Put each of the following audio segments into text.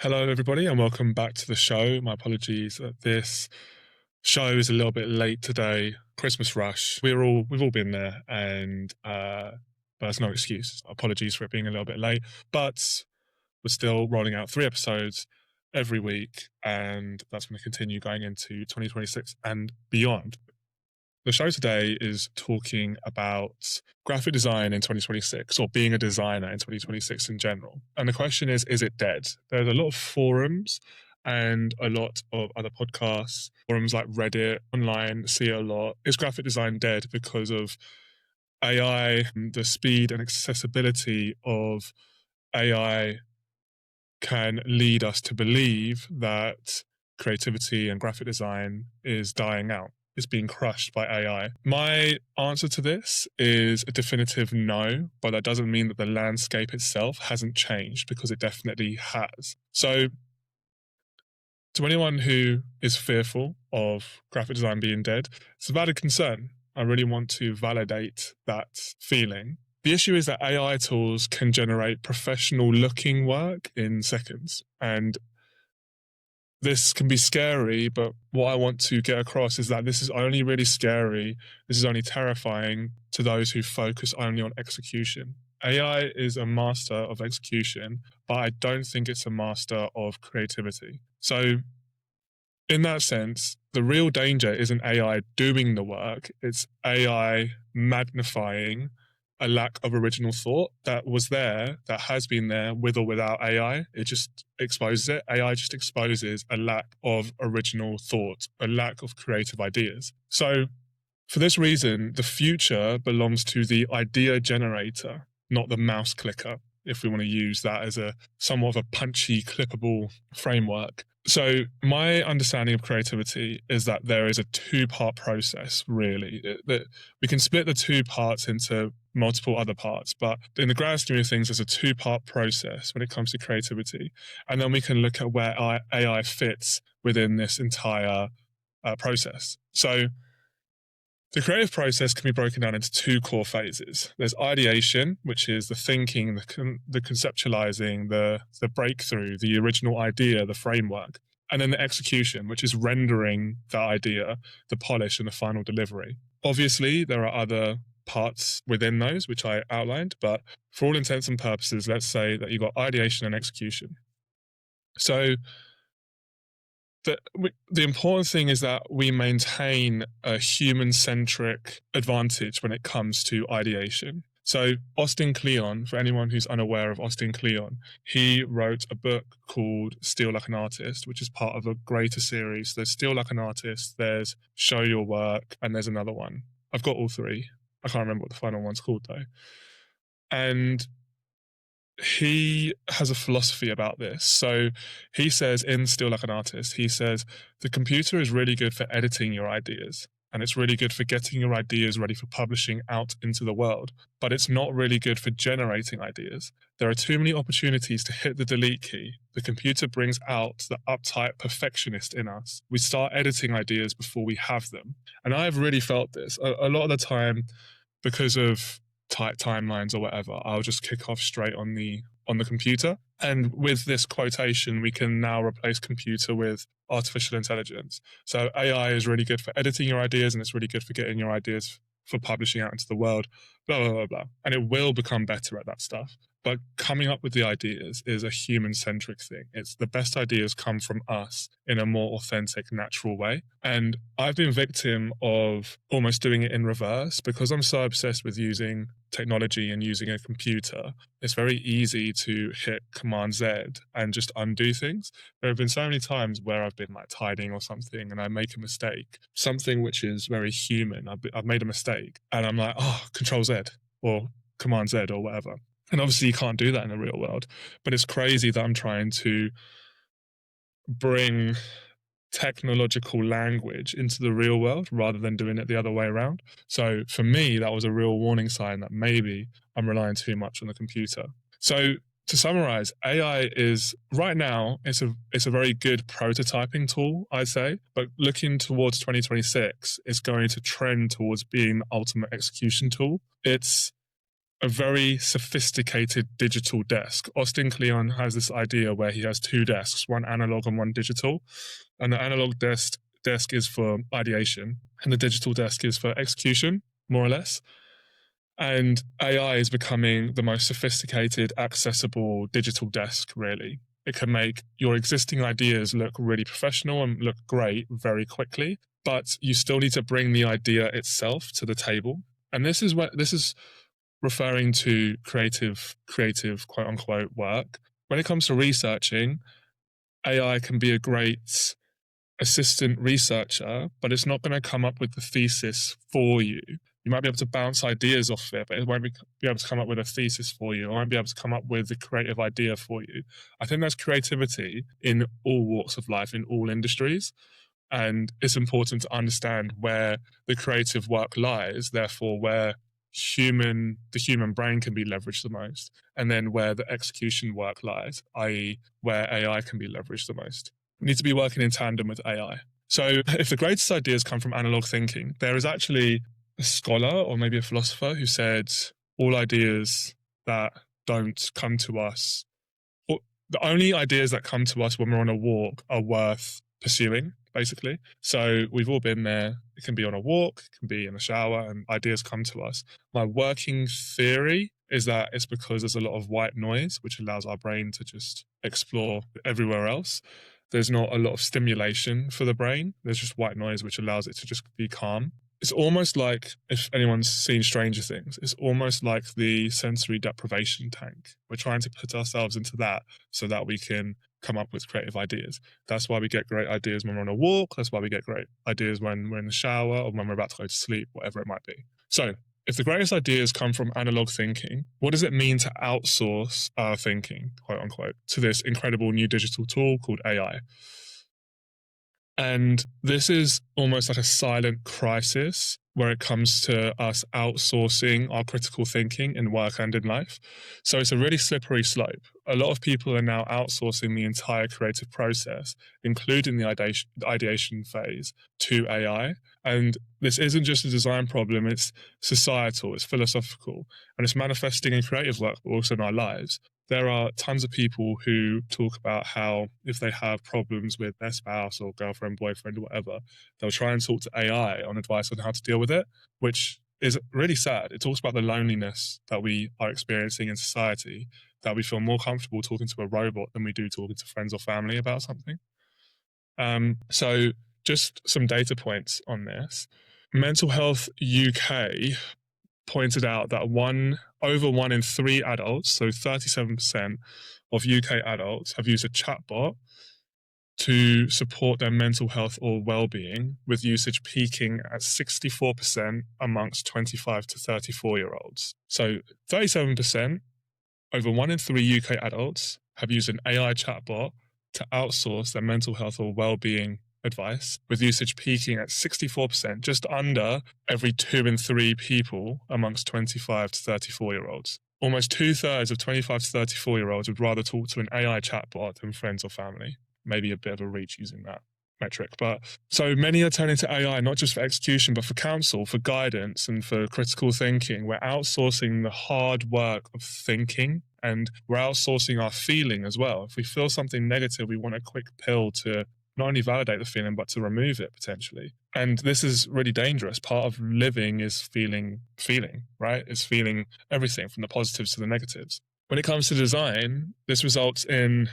Hello, everybody, and welcome back to the show. My apologies that this show is a little bit late today. Christmas rush. We've all been there, and but that's no excuse. Apologies for it being a little bit late, but we're still rolling out 3 episodes every week, and that's going to continue going into 2026 and beyond. The show today is talking about graphic design in 2026, or being a designer in 2026 in general. And the question is it dead? There's a lot of forums and a lot of other podcasts, forums like Reddit, online, see a lot. Is graphic design dead because of AI, the speed and accessibility of AI can lead us to believe that creativity and graphic design is dying out, is being crushed by AI? My answer to this is a definitive no, but that doesn't mean that the landscape itself hasn't changed, because it definitely has. So to anyone who is fearful of graphic design being dead, it's a valid concern. I really want to validate that feeling. The issue is that AI tools can generate professional looking work in seconds. And this can be scary, but what I want to get across is that this is only really scary, this is only terrifying to those who focus only on execution. AI is a master of execution, but I don't think it's a master of creativity. So in that sense, the real danger isn't AI doing the work, it's AI magnifying a lack of original thought that was there, that has been there with or without AI. It just exposes it. AI just exposes a lack of original thought, a lack of creative ideas. So for this reason, the future belongs to the idea generator, not the mouse clicker, if we want to use that as a somewhat of a punchy, clippable framework. So my understanding of creativity is that there is a 2-part process, really. That we can split the 2 parts into multiple other parts, but in the grand scheme of things, there's a 2-part process when it comes to creativity. And then we can look at where AI fits within this entire process. So the creative process can be broken down into 2 core phases. There's ideation, which is the thinking, the conceptualizing, the breakthrough, the original idea, the framework. And then the execution, which is rendering the idea, the polish, and the final delivery. Obviously, there are other parts within those, which I outlined, but for all intents and purposes, let's say that you've got ideation and execution. So the important thing is that we maintain a human-centric advantage when it comes to ideation. So Austin Kleon, for anyone who's unaware of Austin Kleon, he wrote a book called Steal Like an Artist, which is part of a greater series. There's Steal Like an Artist, there's Show Your Work, and there's another one. I've got all 3. I can't remember what the final one's called though. And he has a philosophy about this. So he says in Still Like an Artist, he says, the computer is really good for editing your ideas, and it's really good for getting your ideas ready for publishing out into the world, but it's not really good for generating ideas. There are too many opportunities to hit the delete key. The computer brings out the uptight perfectionist in us. We start editing ideas before we have them. And I've really felt this. A lot of the time, because of tight timelines or whatever, I'll just kick off straight on the computer. And with this quotation, we can now replace computer with artificial intelligence. So AI is really good for editing your ideas, and it's really good for getting your ideas for publishing out into the world, blah, blah, blah, blah. And it will become better at that stuff. But coming up with the ideas is a human-centric thing. It's the best ideas come from us in a more authentic, natural way. And I've been victim of almost doing it in reverse, because I'm so obsessed with using technology and using a computer. It's very easy to hit Command Z and just undo things. There have been so many times where I've been like tidying or something and I make a mistake, something which is very human. I've made a mistake and I'm like, oh, Control Z or Command Z or whatever. And obviously you can't do that in the real world, but it's crazy that I'm trying to bring technological language into the real world rather than doing it the other way around. So for me, that was a real warning sign that maybe I'm relying too much on the computer. So to summarize, AI is right now, it's a very good prototyping tool, I'd say, but looking towards 2026, it's going to trend towards being the ultimate execution tool. It's a very sophisticated digital desk. Austin Kleon has this idea where he has two desks, one analog and one digital. And the analog desk is for ideation, and the digital desk is for execution, more or less. And AI is becoming the most sophisticated, accessible digital desk, really. It can make your existing ideas look really professional and look great very quickly, but you still need to bring the idea itself to the table. And this is referring to creative quote unquote work. When it comes to researching, AI can be a great assistant researcher, but it's not going to come up with the thesis for you. You might be able to bounce ideas off it, but it won't be able to come up with a thesis for you. It won't be able to come up with the creative idea for you. I think there's creativity in all walks of life, in all industries. And it's important to understand where the creative work lies, therefore where the human brain can be leveraged the most, and then where the execution work lies, i.e. where AI can be leveraged the most. We need to be working in tandem with AI. So if the greatest ideas come from analog thinking, there is actually a scholar or maybe a philosopher who said all ideas that don't come to us, or the only ideas that come to us when we're on a walk are worth pursuing, basically. So we've all been there. It can be on a walk, it can be in the shower, and ideas come to us. My working theory is that it's because there's a lot of white noise, which allows our brain to just explore everywhere else. There's not a lot of stimulation for the brain. There's just white noise, which allows it to just be calm. It's almost like, if anyone's seen Stranger Things, it's almost like the sensory deprivation tank. We're trying to put ourselves into that so that we can come up with creative ideas. That's why we get great ideas when we're on a walk. That's why we get great ideas when we're in the shower or when we're about to go to sleep, whatever it might be. So if the greatest ideas come from analog thinking, what does it mean to outsource our thinking, quote unquote, to this incredible new digital tool called AI? And this is almost like a silent crisis where it comes to us outsourcing our critical thinking in work and in life. So it's a really slippery slope. A lot of people are now outsourcing the entire creative process, including the ideation phase, to AI. And this isn't just a design problem, it's societal, it's philosophical, and it's manifesting in creative work, but also in our lives. There are tons of people who talk about how if they have problems with their spouse or girlfriend, boyfriend, or whatever, they'll try and talk to AI on advice on how to deal with it, which is really sad. It talks about the loneliness that we are experiencing in society, that we feel more comfortable talking to a robot than we do talking to friends or family about something. So just some data points on this. Mental Health UK pointed out that over 1 in 3 adults, so 37% of UK adults, have used a chatbot to support their mental health or well-being, with usage peaking at 64% amongst 25 to 34-year-olds. So 37%, over 1 in 3 UK adults, have used an AI chatbot to outsource their mental health or well-being advice, with usage peaking at 64%, just under every 2 in 3 people amongst 25 to 34-year-olds. Almost 2/3 of 25 to 34-year-olds would rather talk to an AI chatbot than friends or family. Maybe a bit of a reach using that metric. But so many are turning to AI, not just for execution, but for counsel, for guidance, and for critical thinking. We're outsourcing the hard work of thinking, and we're outsourcing our feeling as well. If we feel something negative, we want a quick pill to not only validate the feeling, but to remove it potentially. And this is really dangerous. Part of living is feeling, right? It's feeling everything from the positives to the negatives. When it comes to design, this results in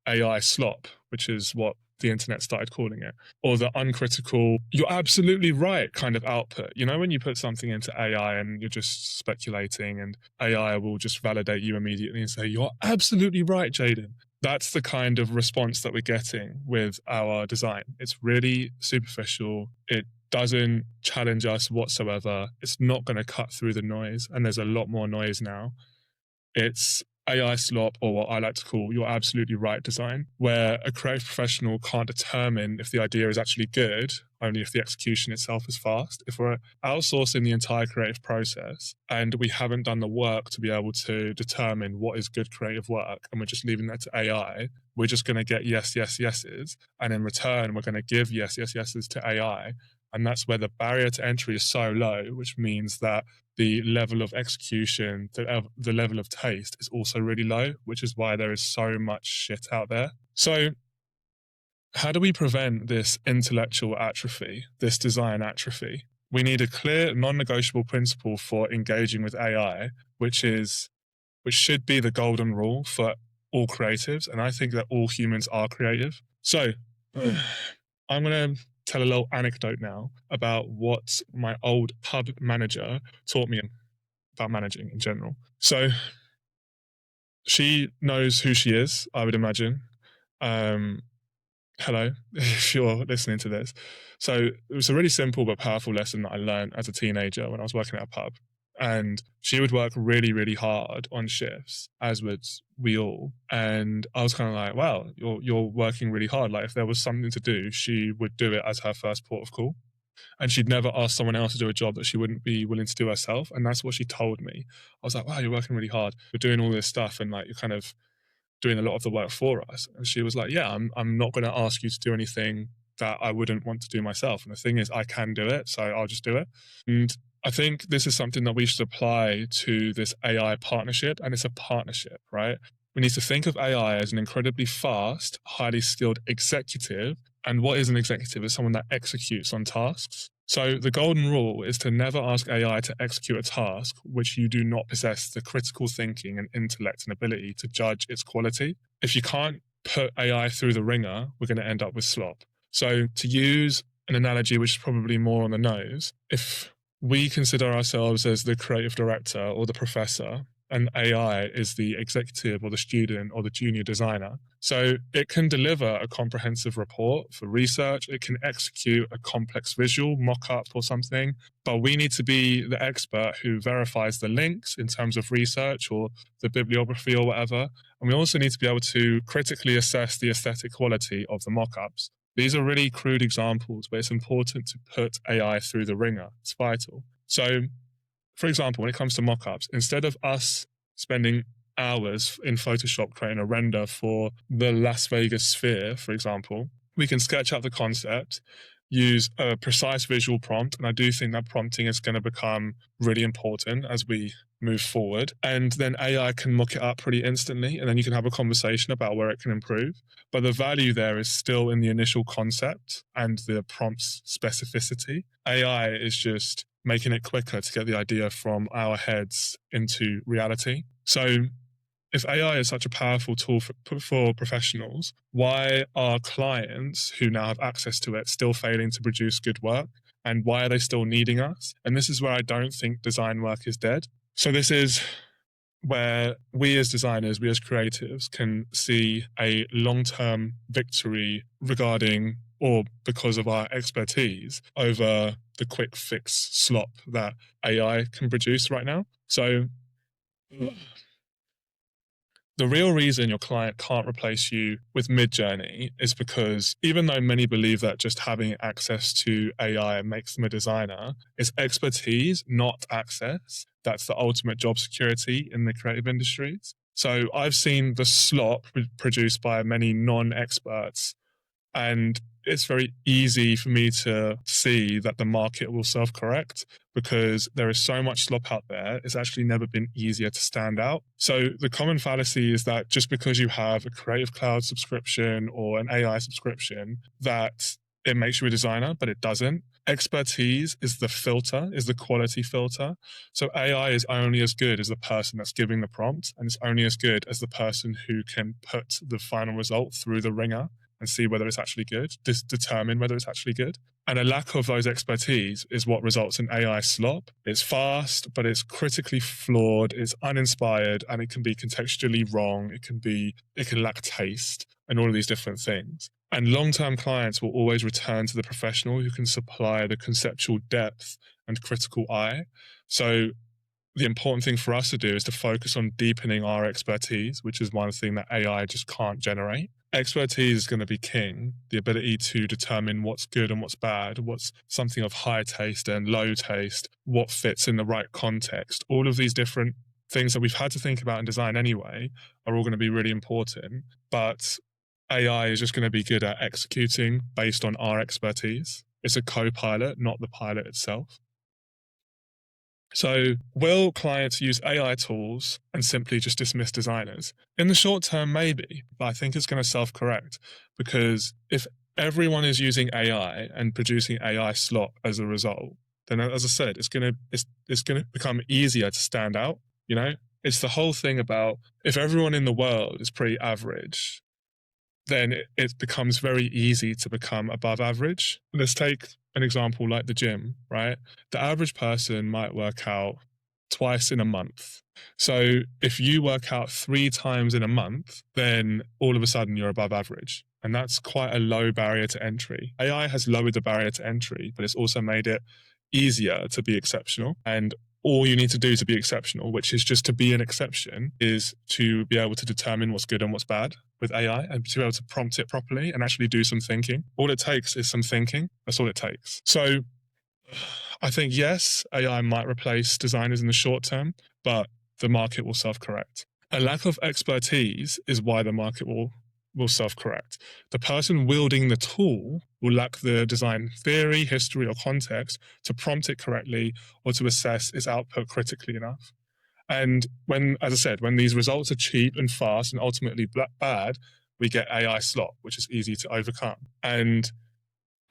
AI slop, which is what the internet started calling it, or the uncritical, you're absolutely right kind of output. You know, when you put something into AI and you're just speculating and AI will just validate you immediately and say, you're absolutely right, Jaden. That's the kind of response that we're getting with our design. It's really superficial. It doesn't challenge us whatsoever. It's not going to cut through the noise. And there's a lot more noise now. It's AI slop, or what I like to call you're absolutely right design, where a creative professional can't determine if the idea is actually good, only if the execution itself is fast. If we're outsourcing the entire creative process and we haven't done the work to be able to determine what is good creative work, and we're just leaving that to AI, we're just going to get yes, yes, yeses. And in return, we're going to give yes, yes, yeses to AI. And that's where the barrier to entry is so low, which means that the level of execution, the level of taste is also really low, which is why there is so much shit out there. So how do we prevent this intellectual atrophy, this design atrophy? We need a clear, non-negotiable principle for engaging with AI, which should be the golden rule for all creatives. And I think that all humans are creative. So I'm going to tell a little anecdote now about what my old pub manager taught me about managing in general. So she knows who she is, I would imagine. Hello, if you're listening to this. So it was a really simple but powerful lesson that I learned as a teenager when I was working at a pub. And she would work really, really hard on shifts, as would we all. And I was kind of like, wow, you're working really hard. Like if there was something to do, she would do it as her first port of call. And she'd never ask someone else to do a job that she wouldn't be willing to do herself. And that's what she told me. I was like, wow, you're working really hard. You're doing all this stuff and like you're kind of doing a lot of the work for us. And she was like, yeah, I'm not going to ask you to do anything that I wouldn't want to do myself. And the thing is, I can do it, so I'll just do it. And I think this is something that we should apply to this AI partnership, and it's a partnership, right? We need to think of AI as an incredibly fast, highly skilled executive. And what is an executive? Is someone that executes on tasks. So the golden rule is to never ask AI to execute a task which you do not possess the critical thinking and intellect and ability to judge its quality. If you can't put AI through the ringer, we're going to end up with slop. So to use an analogy which is probably more on the nose, if we consider ourselves as the creative director or the professor, and AI is the executive or the student or the junior designer. So it can deliver a comprehensive report for research. It can execute a complex visual mock-up or something, but we need to be the expert who verifies the links in terms of research or the bibliography or whatever. And we also need to be able to critically assess the aesthetic quality of the mock-ups. These are really crude examples, but it's important to put AI through the ringer. It's vital. So for example, when it comes to mockups, instead of us spending hours in Photoshop creating a render for the Las Vegas sphere, for example, we can sketch out the concept, use a precise visual prompt, and I do think that prompting is going to become really important as we move forward. And then AI can mock it up pretty instantly, and then you can have a conversation about where it can improve. But the value there is still in the initial concept and the prompt's specificity. AI is just making it quicker to get the idea from our heads into reality. So if AI is such a powerful tool for professionals, why are clients who now have access to it still failing to produce good work? And why are they still needing us? And this is where I don't think design work is dead. So this is where we as designers, we as creatives can see a long-term victory regarding or because of our expertise over the quick fix slop that AI can produce right now. So the real reason your client can't replace you with Midjourney is because even though many believe that just having access to AI makes them a designer, it's expertise, not access. That's the ultimate job security in the creative industries. So I've seen the slop produced by many non-experts, and it's very easy for me to see that the market will self-correct because there is so much slop out there. It's actually never been easier to stand out. So the common fallacy is that just because you have a Creative Cloud subscription or an AI subscription, that it makes you a designer, but it doesn't. Expertise is the filter, is the quality filter. So AI is only as good as the person that's giving the prompt, and it's only as good as the person who can put the final result through the ringer and see whether it's actually good, determine whether it's actually good. And a lack of those expertise is what results in AI slop. It's fast, but it's critically flawed, it's uninspired, and it can be contextually wrong. It can lack taste and all of these different things. And long-term clients will always return to the professional who can supply the conceptual depth and critical eye. So the important thing for us to do is to focus on deepening our expertise, which is one thing that AI just can't generate. Expertise is going to be king, the ability to determine what's good and what's bad, what's something of high taste and low taste, what fits in the right context. All of these different things that we've had to think about in design anyway are all going to be really important, but AI is just going to be good at executing based on our expertise. It's a co-pilot, not the pilot itself. So, will clients use AI tools and simply just dismiss designers? In the short term, maybe, but I think it's going to self-correct, because if everyone is using AI and producing AI slop as a result, then as I said, it's going to become easier to stand out. You know, it's the whole thing about, if everyone in the world is pretty average, then it becomes very easy to become above average. Let's take an example like the gym, right? The average person might work out twice in a month. So if you work out 3 times in a month, then all of a sudden you're above average. And that's quite a low barrier to entry. AI has lowered the barrier to entry, but it's also made it easier to be exceptional. And all you need to do to be exceptional, which is just to be an exception, is to be able to determine what's good and what's bad with AI, and to be able to prompt it properly and actually do some thinking. All it takes is some thinking. That's all it takes. So I think, yes, AI might replace designers in the short term, but the market will self-correct. A lack of expertise is why the market will self-correct. The person wielding the tool will lack the design theory, history, or context to prompt it correctly or to assess its output critically enough. And when, as I said, when these results are cheap and fast and ultimately bad, we get AI slop, which is easy to overcome. And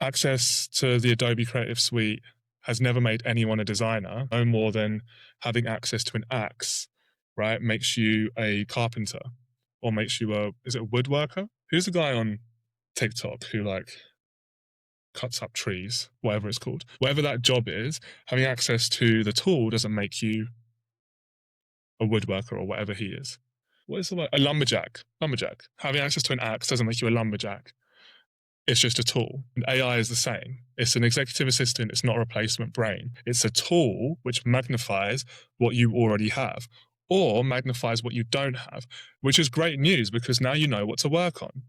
access to the Adobe Creative Suite has never made anyone a designer, no more than having access to an axe, right, makes you a carpenter, or makes you is it a woodworker? Who's the guy on TikTok who like cuts up trees, whatever it's called? Whatever that job is, having access to the tool doesn't make you a woodworker or whatever he is. What is the word? A lumberjack. Lumberjack. Having access to an axe doesn't make you a lumberjack. It's just a tool. And AI is the same. It's an executive assistant. It's not a replacement brain. It's a tool which magnifies what you already have, or magnifies what you don't have, which is great news because now you know what to work on.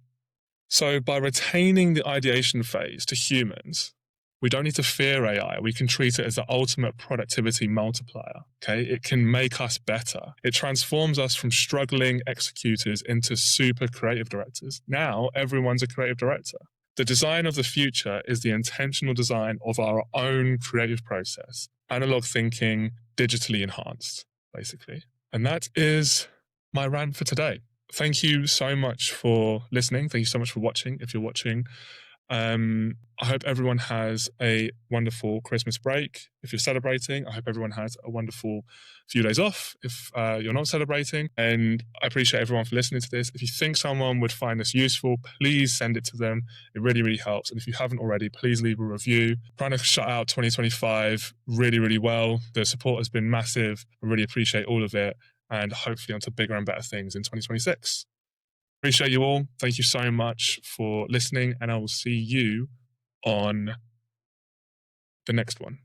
So by retaining the ideation phase to humans, we don't need to fear AI. We can treat it as the ultimate productivity multiplier. Okay, it can make us better. It transforms us from struggling executors into super creative directors. Now everyone's a creative director. The design of the future is the intentional design of our own creative process, analog thinking, digitally enhanced, basically. And that is my rant for today. Thank you so much for listening. Thank you so much for watching, if you're watching. I hope everyone has a wonderful Christmas break. If you're celebrating, I hope everyone has a wonderful few days off if you're not celebrating. And I appreciate everyone for listening to this. If you think someone would find this useful, please send it to them. It really, really helps. And if you haven't already, please leave a review. I'm trying to shut out 2025 really, really well. The support has been massive. I really appreciate all of it. And hopefully onto bigger and better things in 2026. Appreciate you all. Thank you so much for listening, and I will see you on the next one.